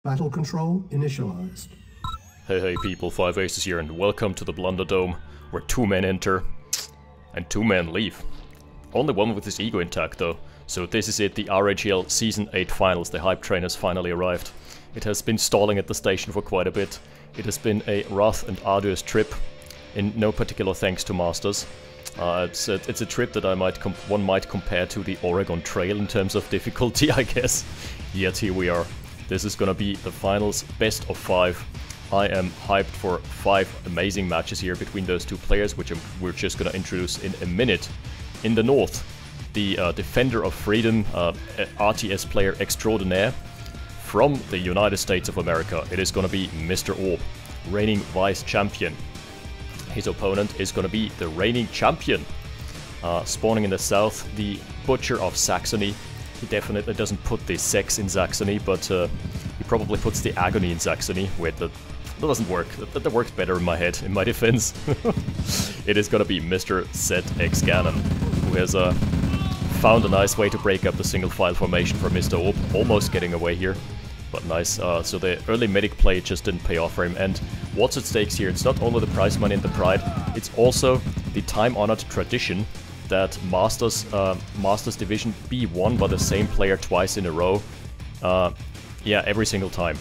Battle control initialized. Hey people, 5 Aces here and welcome to the Blunder Dome, where 2 men enter and 2 men leave. Only one with his ego intact though, so this is it, the RAGL Season 8 Finals. The hype train has finally arrived. It has been stalling at the station for quite a bit. It has been a rough and arduous trip, in no particular thanks to Masters. It's a trip that one might compare to the Oregon Trail in terms of difficulty, I guess. Yet here we are. This is gonna be the finals, best of 5. I am hyped for 5 amazing matches here between those 2 players, which we're just gonna introduce in a minute. In the north, the defender of freedom, RTS player extraordinaire from the United States of America. It is gonna be Mr. Orb, reigning vice champion. His opponent is gonna be the reigning champion. Spawning in the south, the Butcher of Saxony. He definitely doesn't put the sex in Saxony, but he probably puts the agony in Saxony. Wait, that doesn't work. That works better in my head, in my defense. It is gonna be Mr. ZxGanon, who has found a nice way to break up the single file formation for Mr. Orb, almost getting away here. But nice, so the early medic play just didn't pay off for him, and what's at stakes here? It's not only the prize money and the pride, it's also the time-honored tradition that Masters Division be won by the same player twice in a row. Yeah, every single time.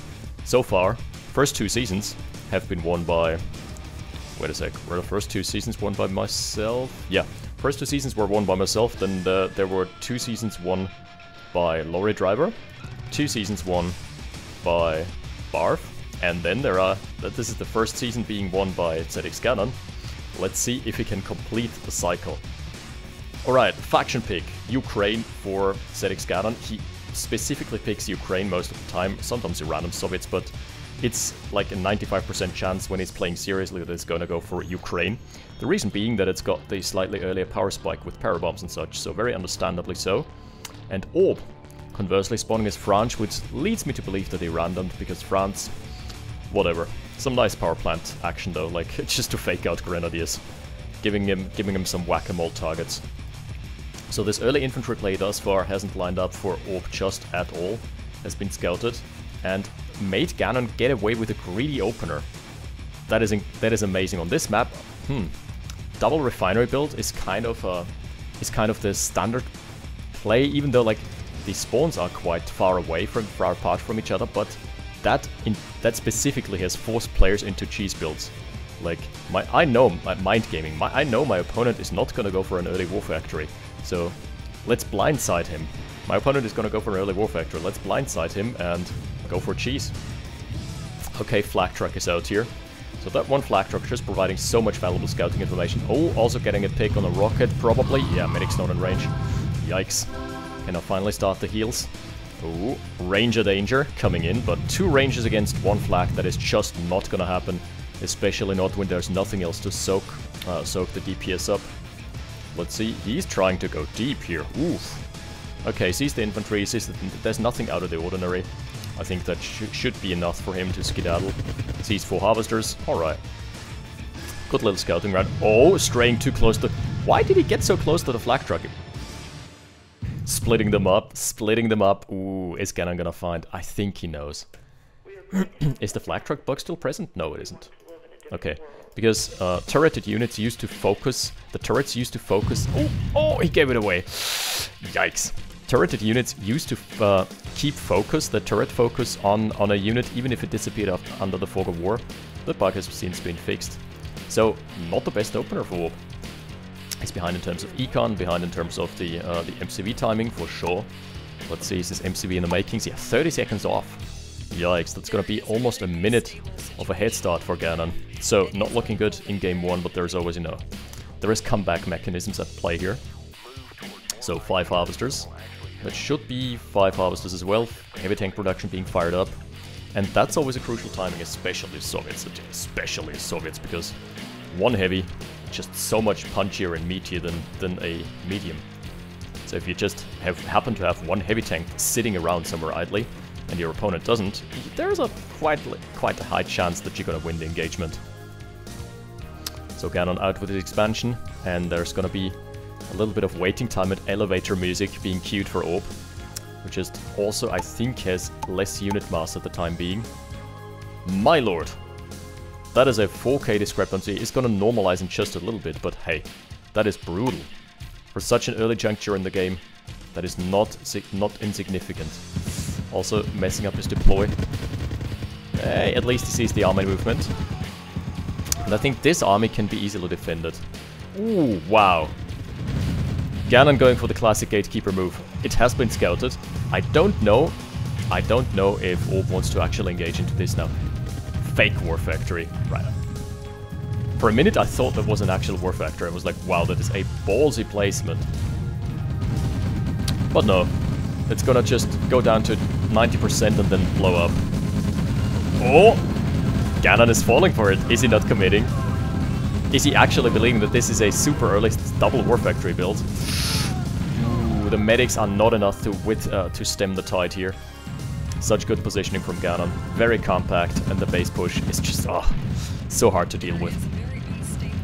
So far, first 2 seasons have been won by... Wait a sec, were the first 2 seasons won by myself? Yeah, first 2 seasons were won by myself, then there were 2 seasons won by Lorry Driver, 2 seasons won by Barf, and then this is the first season being won by ZxGanon. Let's see if he can complete the cycle. Alright, faction pick, Ukraine for ZxGanon. He specifically picks Ukraine most of the time, sometimes the random Soviets, but it's like a 95% chance when he's playing seriously that it's gonna go for Ukraine. The reason being that it's got the slightly earlier power spike with parabombs and such, so very understandably so. And Orb, conversely, spawning as France, which leads me to believe that he randomed, because France, whatever. Some nice power plant action though, like just to fake out Grenadiers, giving him some whack-a-mole targets. So this early infantry play thus far hasn't lined up for Orb just at all, has been scouted, and made Ganon get away with a greedy opener. That is amazing. On this map, double refinery build is kind of the standard play, even though like the spawns are quite far apart from each other, but that specifically has forced players into cheese builds. Like I know mind gaming. I know my opponent is not gonna go for an early war factory. So, let's blindside him. My opponent is gonna go for an early war factory. Let's blindside him and go for cheese. Okay, flak truck is out here. So that one flak truck just providing so much valuable scouting information. Oh, also getting a pick on a rocket, probably. Yeah, medic's not in range. Yikes. Can I finally start the heals? Oh, ranger danger coming in, but 2 rangers against 1 flak, that is just not gonna happen. Especially not when there's nothing else to soak the DPS up. Let's see, he's trying to go deep here. Oof. Okay, sees the infantry, sees that there's nothing out of the ordinary. I think that should be enough for him to skedaddle. Sees 4 harvesters. Alright. Good little scouting round. Oh, straying too close to... Why did he get so close to the flak truck? Splitting them up. Ooh, is Ganon gonna find? I think he knows. Is the flak truck bug still present? No, it isn't. Okay. Because turreted units used to focus... The turrets used to focus... Oh, he gave it away. Yikes. Turreted units used to keep focus, the turret focus on a unit, even if it disappeared under the fog of war. The bug has since been fixed. So, not the best opener for Orb. He's behind in terms of econ, behind in terms of the MCV timing, for sure. Let's see, is this MCV in the makings? Yeah, 30 seconds off. Yikes, that's gonna be almost a minute of a head start for Ganon. So, not looking good in game 1, but there's always, there is comeback mechanisms at play here. So, 5 harvesters. That should be 5 harvesters as well. Heavy tank production being fired up. And that's always a crucial timing, especially Soviets. Because 1 heavy, just so much punchier and meatier than a medium. So if you just happen to have 1 heavy tank sitting around somewhere idly, and your opponent doesn't, there's a quite a high chance that you're gonna win the engagement. So Ganon out with his expansion, and there's gonna be a little bit of waiting time and elevator music being queued for Orb. which is also, I think, has less unit mass at the time being. My lord! That is a 4K discrepancy. It's gonna normalize in just a little bit, but hey, that is brutal. For such an early juncture in the game, that is not insignificant. Also, messing up his deploy. Hey, at least he sees the army movement. And I think this army can be easily defended. Ooh, wow. Ganon going for the classic gatekeeper move. It has been scouted. I don't know if Orb wants to actually engage into this now. Fake War Factory. Right. For a minute I thought that was an actual War Factory. I was like, wow, that is a ballsy placement. But no. It's gonna just go down to 90% and then blow up. Oh! Ganon is falling for it. Is he not committing? Is he actually believing that this is a super early double War Factory build? Ooh, the medics are not enough to stem the tide here. Such good positioning from Ganon. Very compact, and the base push is just, so hard to deal with.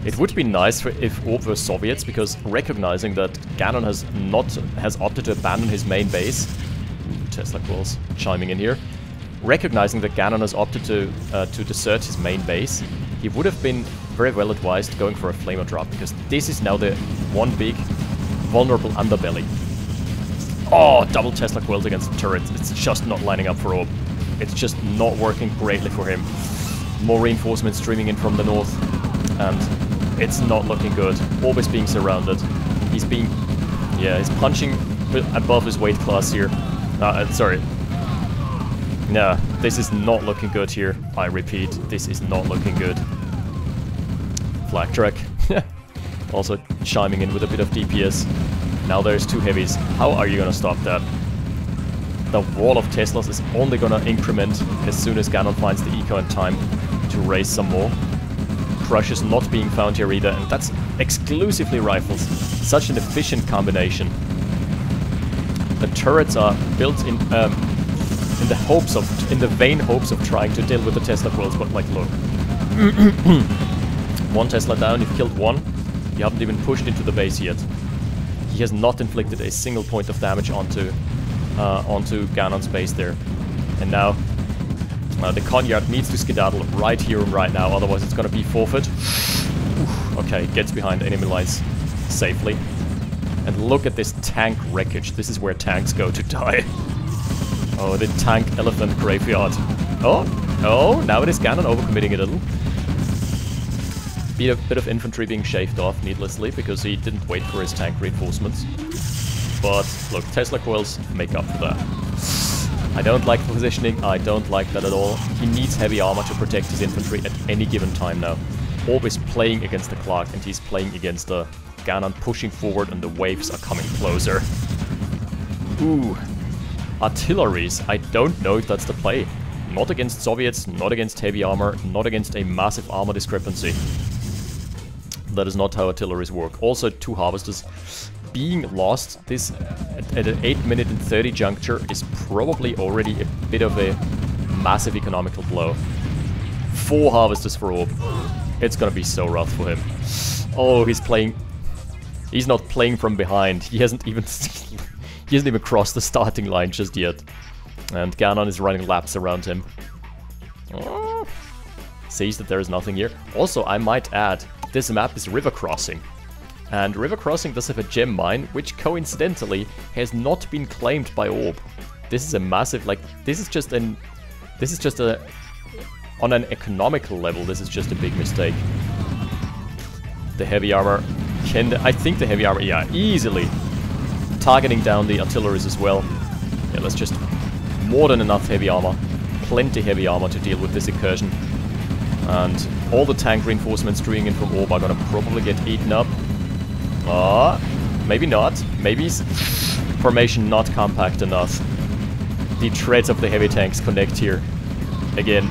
It would be nice if Orb were Soviets, because recognizing that Ganon has opted to abandon his main base. Ooh, Tesla Quills chiming in here. Recognizing that Ganon has opted to desert his main base, he would have been very well advised going for a Flamer drop, because this is now the one big vulnerable underbelly. Oh, double Tesla Quills against the turrets. It's just not lining up for Orb. It's just not working greatly for him. More reinforcements streaming in from the north, and it's not looking good. Orb is being surrounded. He's punching above his weight class here. Sorry. No, this is not looking good here. I repeat, this is not looking good. Flak track. Also chiming in with a bit of DPS. Now there's two heavies. How are you gonna stop that? The wall of Teslas is only gonna increment as soon as Ganon finds the eco in time to raise some more. Crush is not being found here either, and that's exclusively rifles. Such an efficient combination. The turrets are built in the vain hopes of trying to deal with the Tesla Quills, but like, look. One Tesla down, you've killed one. You haven't even pushed into the base yet. He has not inflicted a single point of damage onto Ganon's base there. And now, the Conyard needs to skedaddle right here and right now, otherwise it's gonna be forfeit. Okay, gets behind enemy lines safely. And look at this tank wreckage. This is where tanks go to die. Oh, the tank elephant graveyard. Oh, now it is Ganon overcommitting a little. Bit of infantry being shaved off needlessly because he didn't wait for his tank reinforcements. But look, Tesla Coils make up for that. I don't like the positioning, I don't like that at all. He needs heavy armor to protect his infantry at any given time now. Orb is playing against the clock and he's playing against the Ganon pushing forward and the waves are coming closer. Ooh. Artilleries, I don't know if that's the play. Not against Soviets, not against heavy armor, not against a massive armor discrepancy. That is not how artilleries work. Also, 2 harvesters being lost this at an 8-minute and 30 juncture is probably already a bit of a massive economical blow. 4 harvesters for Orb. It's gonna be so rough for him. Oh, he's not playing from behind. He hasn't even crossed the starting line just yet. And Ganon is running laps around him. Oh, sees that there is nothing here. Also, I might add, this map is River Crossing. And River Crossing does have a gem mine, which coincidentally has not been claimed by Orb. This is a massive, like, on an economical level, this is just a big mistake. The heavy armor I think the heavy armor, yeah, easily targeting down the artilleries as well. Yeah, that's just more than enough heavy armor. Plenty heavy armor to deal with this incursion. And all the tank reinforcements streaming in from Orb are gonna probably get eaten up. Maybe not. Maybe formation not compact enough. The treads of the heavy tanks connect here. Again,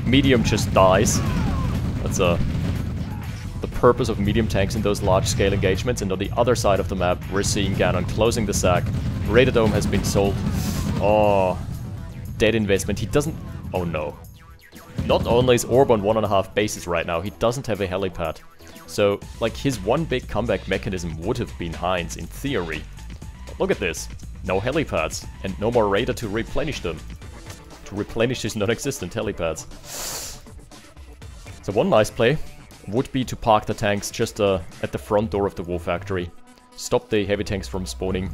medium just dies. That's the purpose of medium tanks in those large-scale engagements. And on the other side of the map, we're seeing Ganon closing the sack. Radar Dome has been sold. Oh, dead investment. He doesn't... Oh no. Not only is Orb on 1.5 bases right now, he doesn't have a helipad. So, like, his one big comeback mechanism would have been Heinz, in theory. But look at this. No helipads, and no more radar to replenish them. To replenish his non-existent helipads. So one nice play would be to park the tanks just at the front door of the war factory. Stop the heavy tanks from spawning,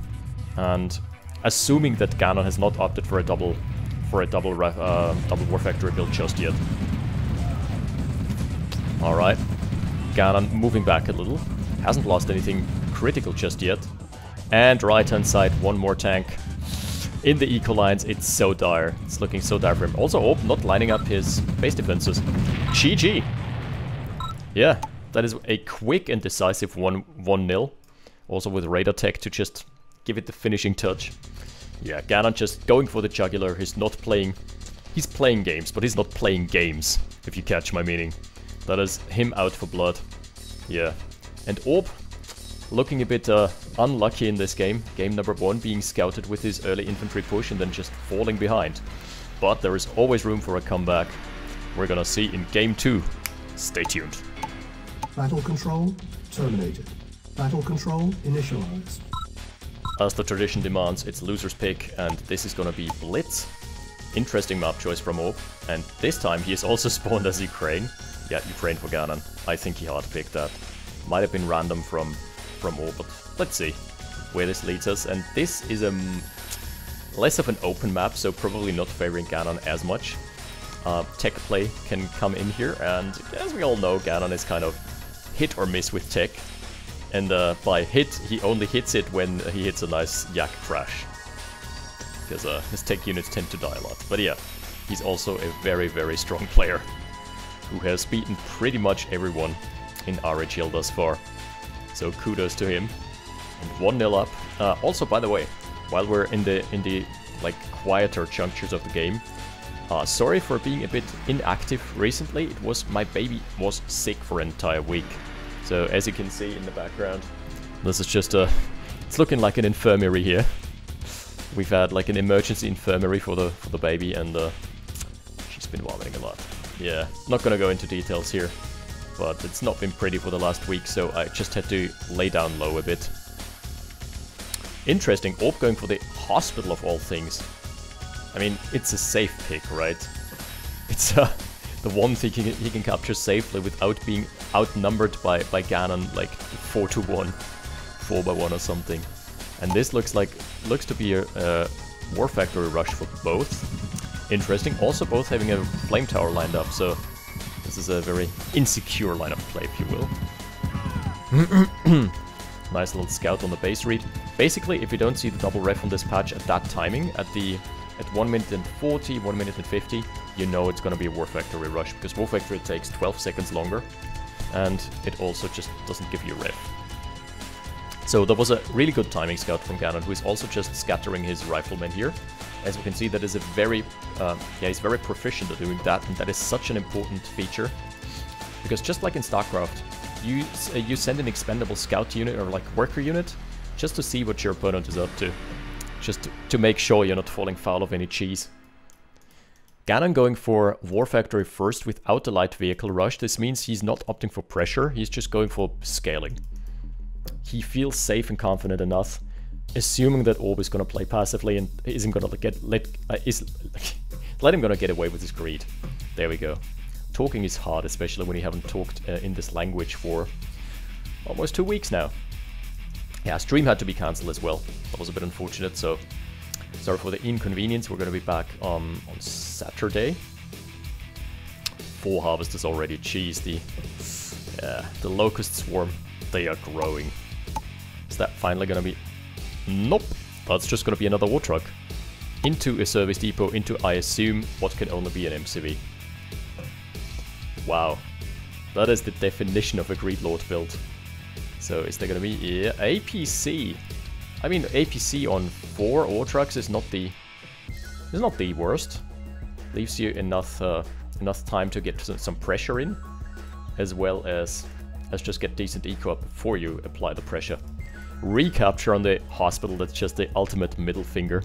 and assuming that Ganon has not opted for a double war factory build just yet. Alright, Ganon moving back a little. Hasn't lost anything critical just yet. And right hand side, one more tank. In the eco lines, it's so dire. It's looking so dire for him. Also, Orb not lining up his base defenses. GG! Yeah, that is a quick and decisive 1-0. Also with radar tech to just give it the finishing touch. Yeah, Ganon just going for the jugular. He's not playing... He's playing games, but he's not playing games, if you catch my meaning. That is him out for blood. Yeah. And Orb looking a bit unlucky in this game. Game number 1 being scouted with his early infantry push and then just falling behind. But there is always room for a comeback. We're gonna see in game 2. Stay tuned. Battle control terminated. Battle control initialized. As the tradition demands, it's loser's pick, and this is gonna be Blitz. Interesting map choice from Orb. And this time he is also spawned as Ukraine. Yeah, Ukraine for Ganon. I think he hard picked that. Might have been random from Orb, but let's see where this leads us. And this is less of an open map, so probably not favoring Ganon as much. Tech play can come in here, and as we all know, Ganon is kind of hit or miss with tech. And by hit, he only hits it when he hits a nice yak crash. Because his tech units tend to die a lot. But yeah, he's also a very, very strong player who has beaten pretty much everyone in RAGL thus far. So kudos to him. And 1-0 up. Also, by the way, while we're in the like quieter junctures of the game, sorry for being a bit inactive recently. It was my baby was sick for an entire week. So as you can see in the background, this is just it's looking like an infirmary here. We've had like an emergency infirmary for the baby, and she's been vomiting a lot. Yeah, not gonna go into details here, but it's not been pretty for the last week, so I just had to lay down low a bit. Interesting, Orb going for the hospital of all things. I mean, it's a safe pick, right? It's the one thing he can capture safely without being outnumbered by Ganon, like 4-1, 4x1 or something. And this looks to be a War Factory rush for both. Interesting. Also both having a Flame Tower lined up, so this is a very insecure line of play, if you will. Nice little scout on the base read. Basically, if you don't see the double ref on this patch at that timing, at 1 minute and 40, 1 minute and 50, you know it's gonna be a War Factory rush, because War Factory takes 12 seconds longer, and it also just doesn't give you a ref. So that was a really good timing scout from Ganon, who is also just scattering his riflemen here. As we can see, that is a very, he's very proficient at doing that, and that is such an important feature. Because just like in StarCraft, you send an expendable scout unit or like worker unit just to see what your opponent is up to. Just to make sure you're not falling foul of any cheese. Ganon going for War Factory first without the light vehicle rush. This means he's not opting for pressure, he's just going for scaling. He feels safe and confident enough, assuming that Orb is gonna play passively and isn't gonna let him gonna get away with his greed. There we go. Talking is hard, especially when you haven't talked in this language for almost 2 weeks now. Yeah, stream had to be cancelled as well. That was a bit unfortunate, so sorry for the inconvenience. We're gonna be back on Saturday. 4 harvesters already. Jeez, the locust swarm, they are growing. Is that finally gonna be... Nope, that's just gonna be another war truck. Into a service depot, into, I assume, what can only be an MCV. Wow. That is the definition of a Greed Lord build. So is there gonna be... Yeah, APC. I mean, APC on 4 ore trucks is not the worst. Leaves you enough time to get some pressure in, as well as just get decent eco up before you apply the pressure. Recapture on the hospital, that's just the ultimate middle finger.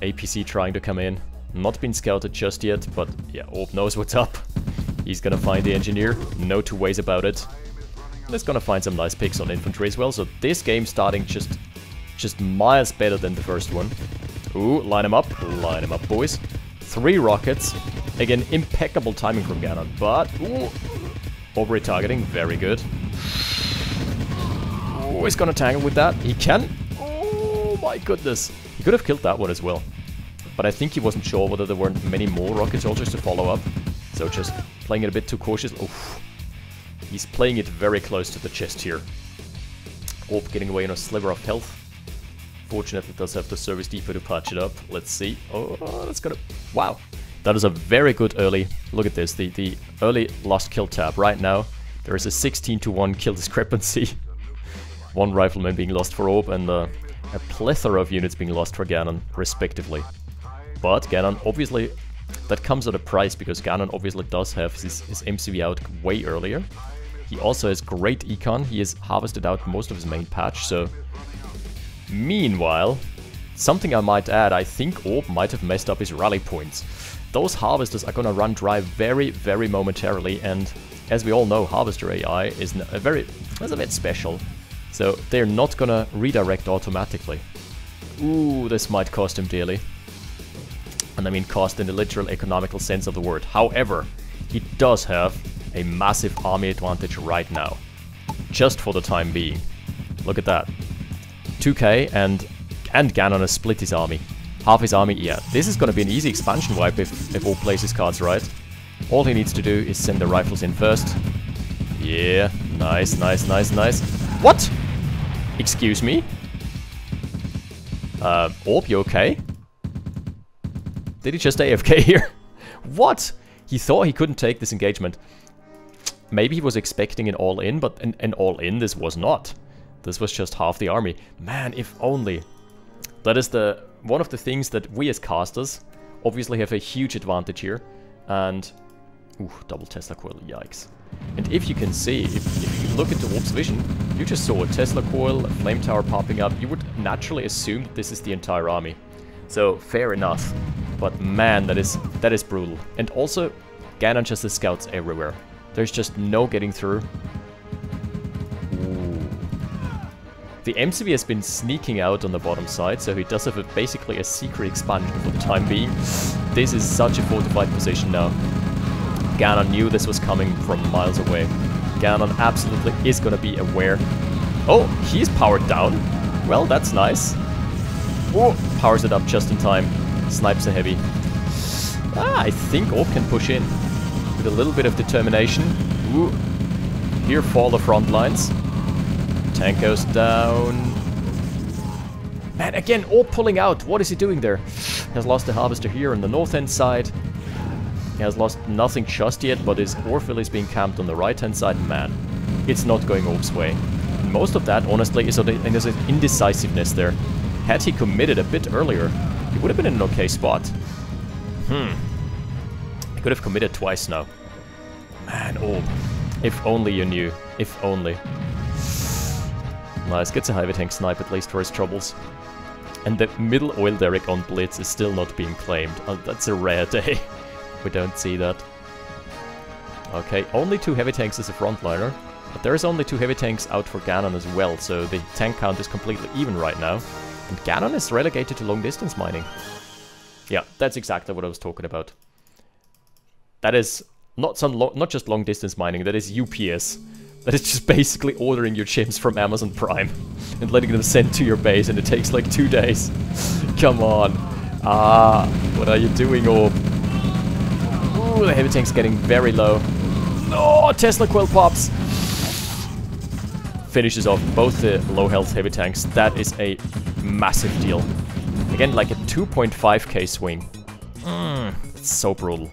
APC trying to come in. Not been scouted just yet, but yeah, Orb knows what's up. He's gonna find the engineer, no 2 ways about it. It's gonna find some nice picks on infantry as well, so this game starting just miles better than the first one. Ooh, line him up, boys. 3 rockets. Again, impeccable timing from Ganon, but ooh, over retargeting, very good. Ooh, he's gonna tangle with that. He can. Oh my goodness. He could have killed that one as well. But I think he wasn't sure whether there weren't many more rocket soldiers to follow up. So just playing it a bit too cautious. Oof. He's playing it very close to the chest here. Orb getting away on a sliver of health. Fortunately, does have the service depot to patch it up. Let's see. Oh, that's gonna... Wow. That is a very good early... Look at this. The early lost kill tab. Right now, there is a 16-to-1 kill discrepancy. 1 rifleman being lost for Orb and a plethora of units being lost for Ganon, respectively. But Ganon, obviously, that comes at a price, because Ganon obviously does have his MCV out way earlier. He also has great econ. He has harvested out most of his main patch, so... Meanwhile, something I might add, I think Orb might have messed up his rally points. Those harvesters are gonna run dry very, very momentarily, and as we all know, harvester AI is a bit special. So they're not gonna redirect automatically. Ooh, this might cost him dearly. And I mean cost in the literal economical sense of the word. However, he does have a massive army advantage right now. Just for the time being. Look at that. 2k and Ganon has split his army. Half his army, yeah. This is gonna be an easy expansion wipe if Orb plays his cards right. All he needs to do is send the rifles in first. Yeah, nice, nice, nice, nice. What? Excuse me? Orb, you okay? Did he just AFK here? What? He thought he couldn't take this engagement. Maybe he was expecting an all-in, but an all-in this was not. This was just half the army. Man, if only. That is one of the things that we as casters obviously have a huge advantage here. And... Ooh, double Tesla coil, yikes. And if you can see, if you look into Orb's vision, you just saw a Tesla coil, a flame tower popping up. You would naturally assume that this is the entire army. So, fair enough. But man, that is brutal. And also, Ganon just has scouts everywhere. There's just no getting through. Ooh. The MCV has been sneaking out on the bottom side, so he does have basically a secret expansion for the time being. This is such a fortified position now. Ganon knew this was coming from miles away. Ganon absolutely is gonna be aware. Oh, he's powered down. Well, that's nice. Oh, powers it up just in time. Snipes a heavy. I think Orb can push in. With a little bit of determination. Ooh. Here fall the front lines. Tank goes down. Man, again, Orb pulling out. What is he doing there? Has lost the harvester here on the north end side. He has lost nothing just yet, but his Orphill is being camped on the right hand side. Man, it's not going Orb's way. And most of that, honestly, is there's an indecisiveness there. Had he committed a bit earlier, he would have been in an okay spot. He could have committed twice now. Man, Orb. If only you knew. If only. Nice, gets a heavy tank snipe at least for his troubles. And the middle oil derrick on Blitz is still not being claimed. That's a rare day. We don't see that. Okay, only 2 heavy tanks as a frontliner. But there's only 2 heavy tanks out for Ganon as well, so the tank count is completely even right now. And Ganon is relegated to long distance mining. Yeah, that's exactly what I was talking about. That is not just long distance mining, that is UPS. That is just basically ordering your chips from Amazon Prime and letting them send to your base, and it takes like 2 days. Come on. What are you doing, Orb? Ooh, the heavy tank's getting very low. No, Tesla coil pops. Finishes off both the low health heavy tanks. That is a massive deal. Again, like a 2.5k swing. It's so brutal.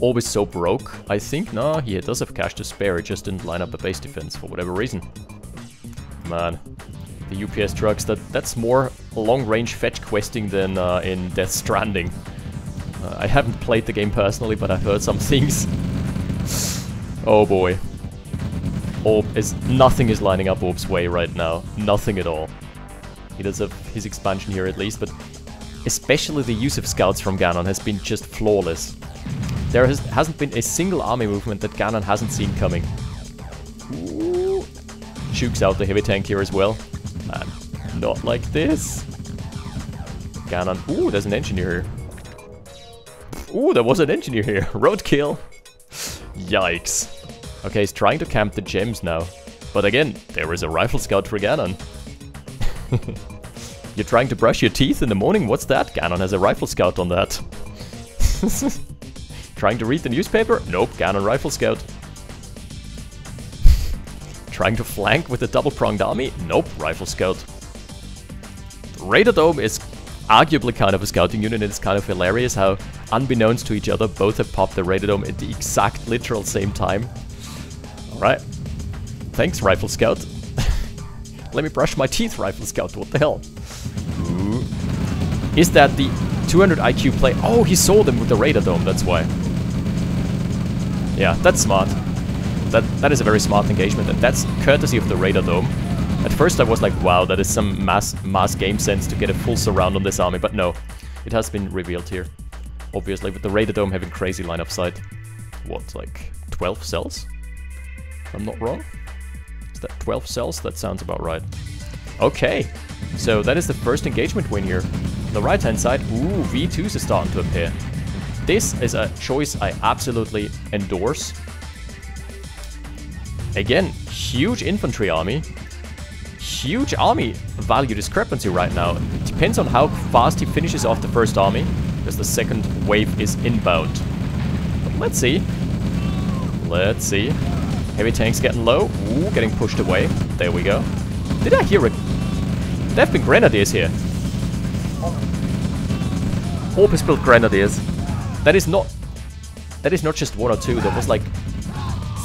Orb is so broke, I think. No, he does have cash to spare, he just didn't line up a base defense for whatever reason. Man, the UPS trucks, that's more long-range fetch questing than in Death Stranding. I haven't played the game personally, but I've heard some things. Oh boy. Nothing is lining up Orb's way right now. Nothing at all. He does have his expansion here at least, but especially the use of scouts from Ganon has been just flawless. There hasn't been a single army movement that Ganon hasn't seen coming. jukes out the heavy tank here as well. Not like this. Ganon. Ooh, there's an engineer here. Ooh, there was an engineer here. Roadkill. Yikes. Okay, he's trying to camp the gems now. But again, there is a rifle scout for Ganon. You're trying to brush your teeth in the morning? What's that? Ganon has a rifle scout on that. Trying to read the newspaper? Nope, Ganon rifle scout. Trying to flank with a double-pronged army? Nope, rifle scout. Raider Dome is arguably kind of a scouting unit, and it's kind of hilarious how, unbeknownst to each other, both have popped the Raider Dome at the exact literal same time. Alright. Thanks, Rifle Scout. Let me brush my teeth, Rifle Scout. What the hell? Ooh. Is that the 200 IQ play? Oh, he saw them with the Raider Dome, that's why. Yeah, that's smart. That is a very smart engagement, and that's courtesy of the Raider Dome. At first I was like, wow, that is some mass game sense to get a full surround on this army, but no. It has been revealed here. Obviously, with the Raider Dome having crazy line of sight. What, like 12 cells? If I'm not wrong? Is that 12 cells? That sounds about right. Okay, so that is the first engagement win here. On the right-hand side, ooh, V2s are starting to appear. This is a choice I absolutely endorse. Again, huge infantry army. Huge army value discrepancy right now. It depends on how fast he finishes off the first army, because the second wave is inbound. But let's see. Let's see. Heavy tanks getting low. Ooh, getting pushed away. There we go. Did I hear it? There have been grenadiers here. Orb has built grenadiers. That is not just 1 or 2. There was like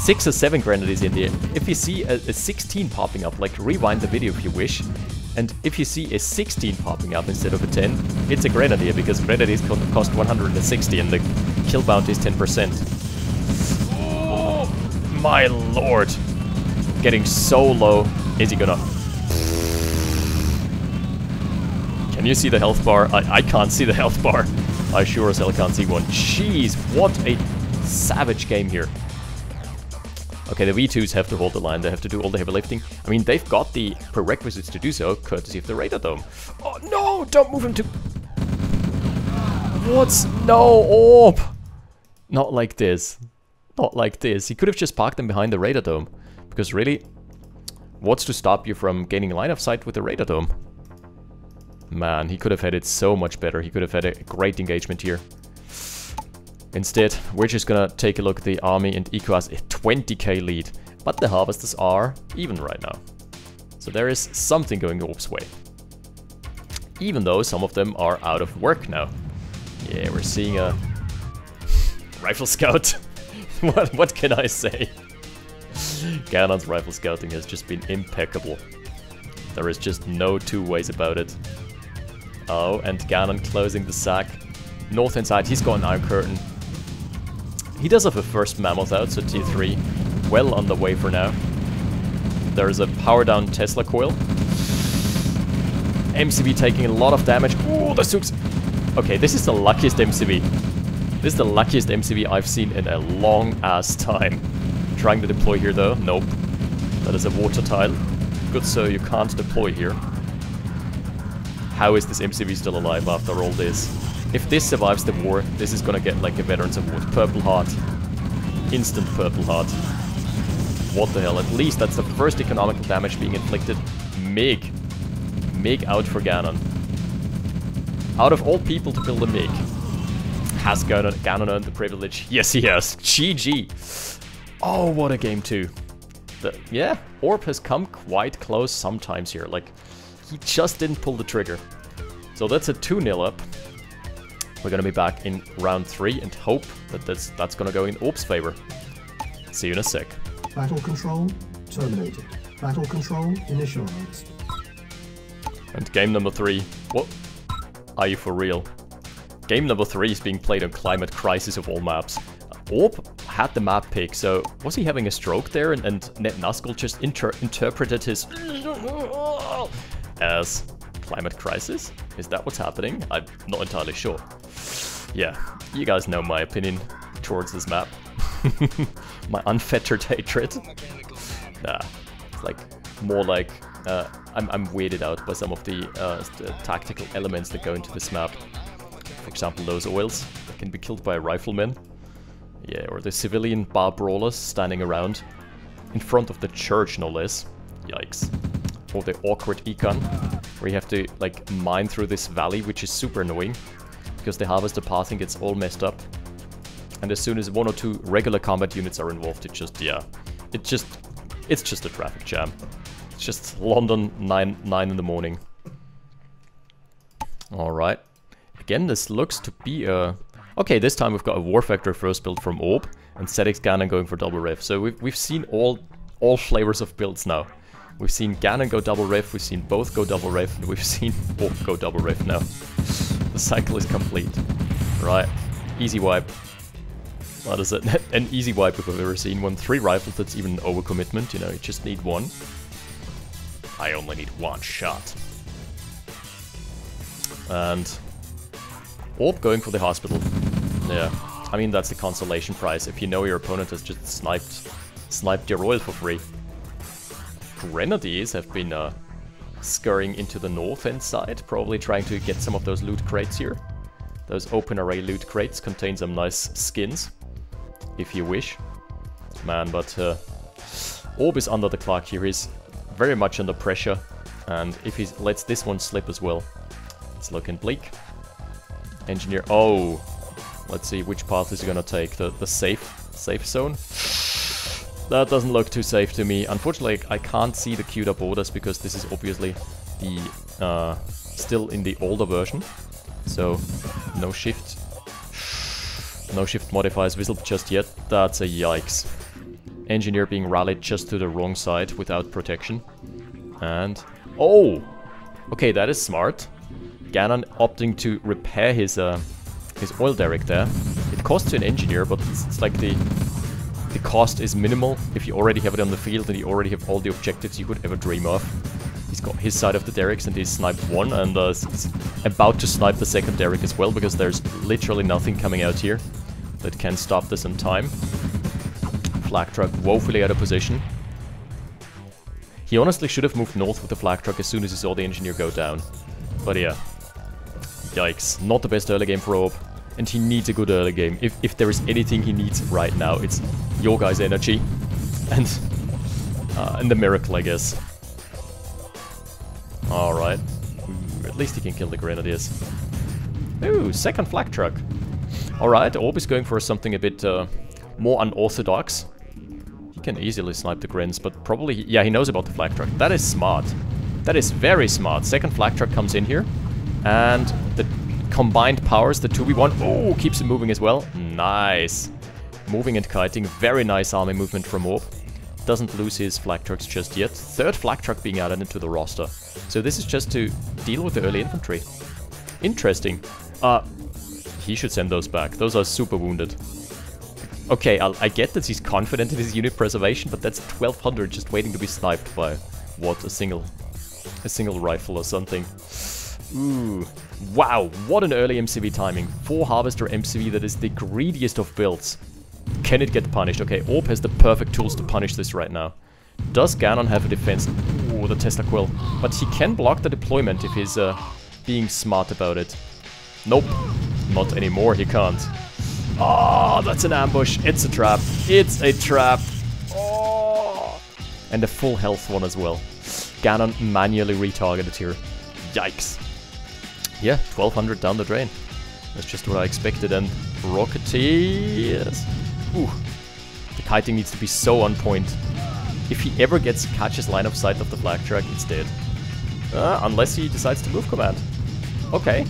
6 or 7 grenadiers in there. If you see a 16 popping up, like rewind the video if you wish, and if you see a 16 popping up instead of a 10, it's a grenadier, because grenadiers cost 160 and the kill bounty is 10%. Oh, my lord. Getting so low. Is he gonna... Can you see the health bar? I can't see the health bar. I sure as hell can't see one. Jeez, what a savage game here. Okay, the V2s have to hold the line. They have to do all the heavy lifting. I mean, they've got the prerequisites to do so, courtesy of the Raider Dome. Oh, no! Don't move him to... What's... No, Orb! Not like this. Not like this. He could have just parked them behind the Raider Dome. Because really, what's to stop you from gaining line of sight with the Raider Dome? Man, he could have had it so much better. He could have had a great engagement here. Instead, we're just gonna take a look at the army, and Eco has a 20k lead. But the harvesters are even right now. So there is something going Orb's way. Even though some of them are out of work now. Yeah, we're seeing a... Rifle Scout. What can I say? Ganon's rifle scouting has just been impeccable. There is just no two ways about it. Oh, and Ganon closing the sack. North hand side, he's got an Iron Curtain. He does have a first Mammoth out, so tier 3. Well on the way for now. There's a power down Tesla coil. MCV taking a lot of damage. Ooh, the Sooks. Okay, this is the luckiest MCV. This is the luckiest MCV I've seen in a long ass time. Trying to deploy here though. Nope. That is a water tile. Good sir, you can't deploy here. How is this MCV still alive after all this? If this survives the war, this is gonna get like a Veterans Award. Purple Heart. Instant Purple Heart. What the hell? At least that's the first economical damage being inflicted. MiG. MiG out for Ganon. Out of all people to build a MiG. Has Ganon earned the privilege? Yes, he has. GG. Oh, what a game too. Yeah, Orb has come quite close sometimes here. Like, he just didn't pull the trigger. So that's a 2-0 up. We're gonna be back in round 3 and hope that that's gonna go in Orb's favor. See you in a sec. Battle control terminated. Battle control initialized. And game number 3. What? Are you for real? Game number 3 is being played on Climate Crisis of all maps. Orb had the map pick, so was he having a stroke there and Net Nazgul just interpreted his as Climate Crisis? Is that what's happening? I'm not entirely sure. Yeah, you guys know my opinion towards this map. My unfettered hatred. Nah, it's like more like I'm weirded out by some of the tactical elements that go into this map. For example, those oils that can be killed by a rifleman. Yeah, or the civilian bar brawlers standing around in front of the church, no less. Yikes. Or the awkward econ, where you have to like mine through this valley, which is super annoying because the harvester pathing gets all messed up. And as soon as 1 or 2 regular combat units are involved, it just, yeah, it's just a traffic jam. It's just London 9 in the morning. All right. Again, this looks to be a... Okay, this time we've got a War Factory first build from Orb and ZxGanon going for double ref. So we've seen all flavors of builds now. We've seen Ganon go double ref, we've seen both go double ref, and we've seen Orb go double ref now. The cycle is complete. Right, easy wipe. What is it? An easy wipe if I've ever seen one. 3 rifles, that's even an overcommitment, you know, you just need 1. I only need 1 shot. And Orb going for the hospital. Yeah, I mean that's the consolation prize if you know your opponent has just sniped your oil for free. Grenadiers have been scurrying into the north end side, probably trying to get some of those loot crates here. Those OpenRA loot crates contain some nice skins, if you wish. Man, but Orb is under the clock here. He's very much under pressure, and if he lets this one slip as well, it's looking bleak. Engineer, oh, let's see which path is he gonna take. The safe zone. That doesn't look too safe to me. Unfortunately, I can't see the queued up orders because this is obviously the still in the older version. So no shift modifiers visible just yet. That's a yikes. Engineer being rallied just to the wrong side without protection. And oh, okay, that is smart. Ganon opting to repair his oil derrick there. It costs you an engineer, but it's like the cost is minimal if you already have it on the field and you already have all the objectives you could ever dream of. He's got his side of the derricks and he's sniped 1 and he's about to snipe the second derrick as well because there's literally nothing coming out here that can stop this in time. Flak truck woefully out of position. He honestly should have moved north with the flak truck as soon as he saw the engineer go down. But yeah. Yikes. Not the best early game for Orb. And he needs a good early game. If there is anything he needs right now, it's your guys' energy. And the miracle, I guess. Alright. At least he can kill the grenadiers. Ooh, second flak truck. Alright, Orb is going for something a bit more unorthodox. He can easily snipe the grens, but probably... Yeah, he knows about the flak truck. That is smart. That is very smart. Second flak truck comes in here. And the combined powers, the 2v1, oh, keeps it moving as well. Nice. Moving and kiting, very nice army movement from Orb. Doesn't lose his flak trucks just yet. Third flak truck being added into the roster. So this is just to deal with the early infantry. Interesting. He should send those back. Those are super wounded. Okay, I get that he's confident in his unit preservation, but that's 1200 just waiting to be sniped by, what, a single rifle or something. Ooh, wow, what an early MCV timing. 4 Harvester MCV, that is the greediest of builds. Can it get punished? Okay, Orb has the perfect tools to punish this right now. Does Ganon have a defense? Ooh, the Tesla Quill. But he can block the deployment if he's being smart about it. Nope, not anymore, he can't. Oh, that's an ambush. It's a trap. It's a trap. Oh. And a full health one as well. Ganon manually retargeted here. Yikes. Yeah, 1200 down the drain. That's just what I expected. And Rocketeers. Ooh. The kiting needs to be so on point. If he ever catches line of sight of the flak truck, it's dead. Unless he decides to move command. Okay.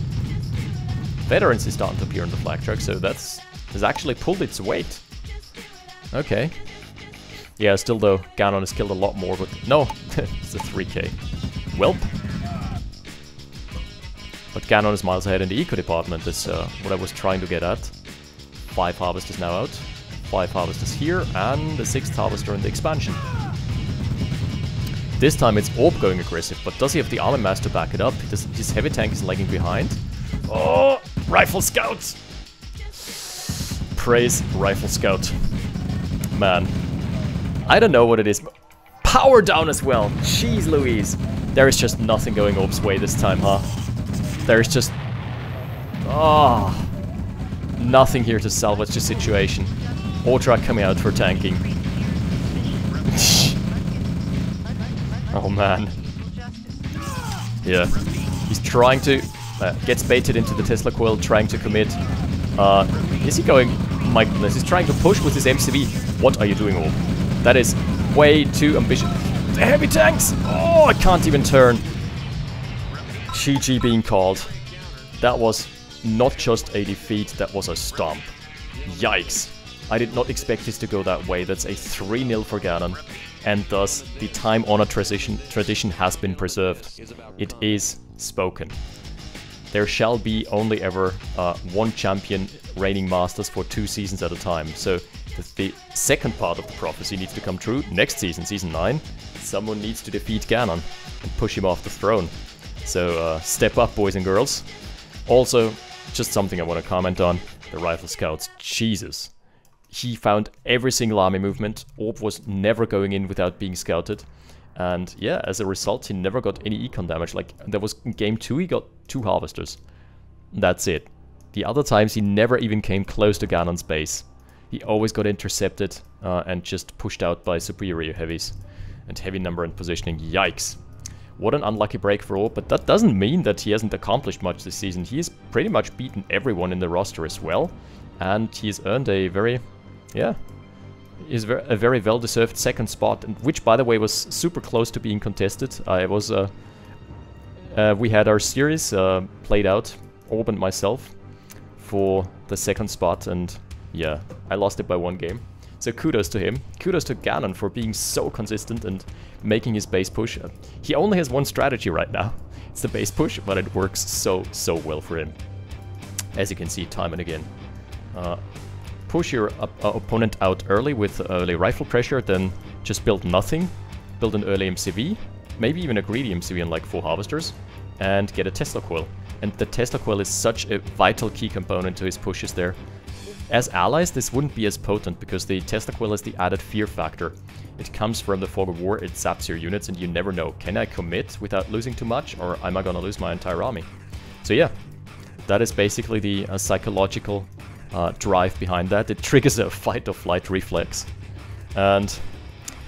Veterans is starting to appear on the flak truck, so has actually pulled its weight. Okay. Yeah, still though, Ganon has killed a lot more, but no, it's a 3k. Welp. But Ganon is miles ahead in the eco department, is what I was trying to get at. 5 harvesters now out, 5 harvesters here, and the 6th harvester in the expansion. This time it's Orb going aggressive, but does he have the armor mass to back it up? His heavy tank is lagging behind. Oh, Rifle Scout! Praise Rifle Scout. Man, I don't know what it is. power down as well. Jeez Louise. There is just nothing going Orb's way this time, huh? There is just... oh, nothing here to salvage the situation. Ultra coming out for tanking. Oh man. Yeah. He's trying to... gets baited into the Tesla coil, trying to commit. Is he going... my goodness, he's trying to push with his MCV. What are you doing, Orb? That is way too ambitious. The heavy tanks! Oh, I can't even turn. GG being called. That was not just a defeat, that was a stomp. Yikes. I did not expect this to go that way. That's a 3-0 for Ganon. And thus, the time-honored tradition has been preserved. It is spoken. There shall be only ever one champion reigning masters for 2 seasons at a time. So the second part of the prophecy needs to come true. Next season, season 9, someone needs to defeat Ganon and push him off the throne. So step up, boys and girls. Also, just something I want to comment on. The Rifle Scouts. Jesus. He found every single army movement. Orb was never going in without being scouted. And yeah, as a result, he never got any econ damage. Like, there was in game 2, he got 2 harvesters. That's it. The other times, he never even came close to Ganon's base. He always got intercepted and just pushed out by superior heavies. And heavy number and positioning. Yikes. What an unlucky break for Orb, but that doesn't mean that he hasn't accomplished much this season. He has pretty much beaten everyone in the roster as well. And he has earned a very, yeah, is a very well-deserved second spot, which, by the way, was super close to being contested. We had our series played out, Orb and myself, for the second spot, and yeah, I lost it by 1 game. So kudos to him. Kudos to Ganon for being so consistent and making his base push. He only has 1 strategy right now. It's the base push, but it works so well for him. As you can see time and again. Push your opponent out early with early rifle pressure, then just build nothing. Build an early MCV, maybe even a greedy MCV and like 4 harvesters, and get a Tesla coil. And the Tesla coil is such a vital key component to his pushes there. As allies, this wouldn't be as potent because the Tesla coil is the added fear factor. It comes from the fog of war, it zaps your units, and you never know, can I commit without losing too much, or am I gonna lose my entire army? So yeah, that is basically the psychological drive behind that. It triggers a fight-or-flight reflex. And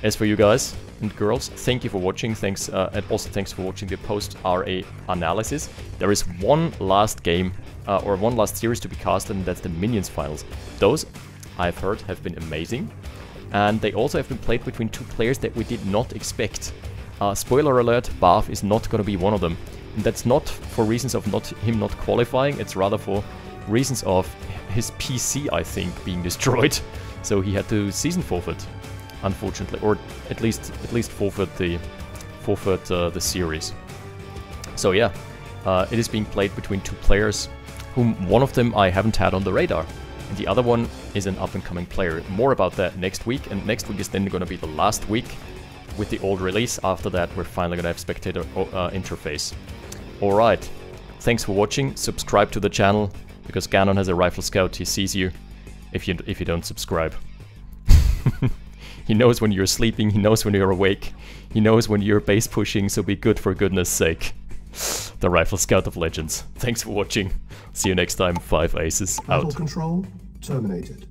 as for you guys and girls, thank you for watching. Thanks, and also thanks for watching the post-RA analysis. There is one last game, or one last series to be casted, and that's the Minions finals. Those, I've heard, have been amazing. And they also have been played between 2 players that we did not expect. Spoiler alert, Barf is not going to be one of them. And that's not for reasons of him not qualifying, it's rather for reasons of his PC, I think, being destroyed. So he had to season forfeit, unfortunately, or at least forfeit the series. So yeah, it is being played between 2 players, whom one of them I haven't had on the radar, and the other one is an up-and-coming player. More about that next week, and next week is then going to be the last week with the old release. After that, we're finally going to have spectator interface. Alright, thanks for watching. Subscribe to the channel, because Ganon has a Rifle Scout. He sees you if you don't subscribe. He knows when you're sleeping, he knows when you're awake, he knows when you're base pushing, so be good for goodness sake. The Rifle Scout of Legends. Thanks for watching. See you next time. 5 Aces out. Battle control terminated.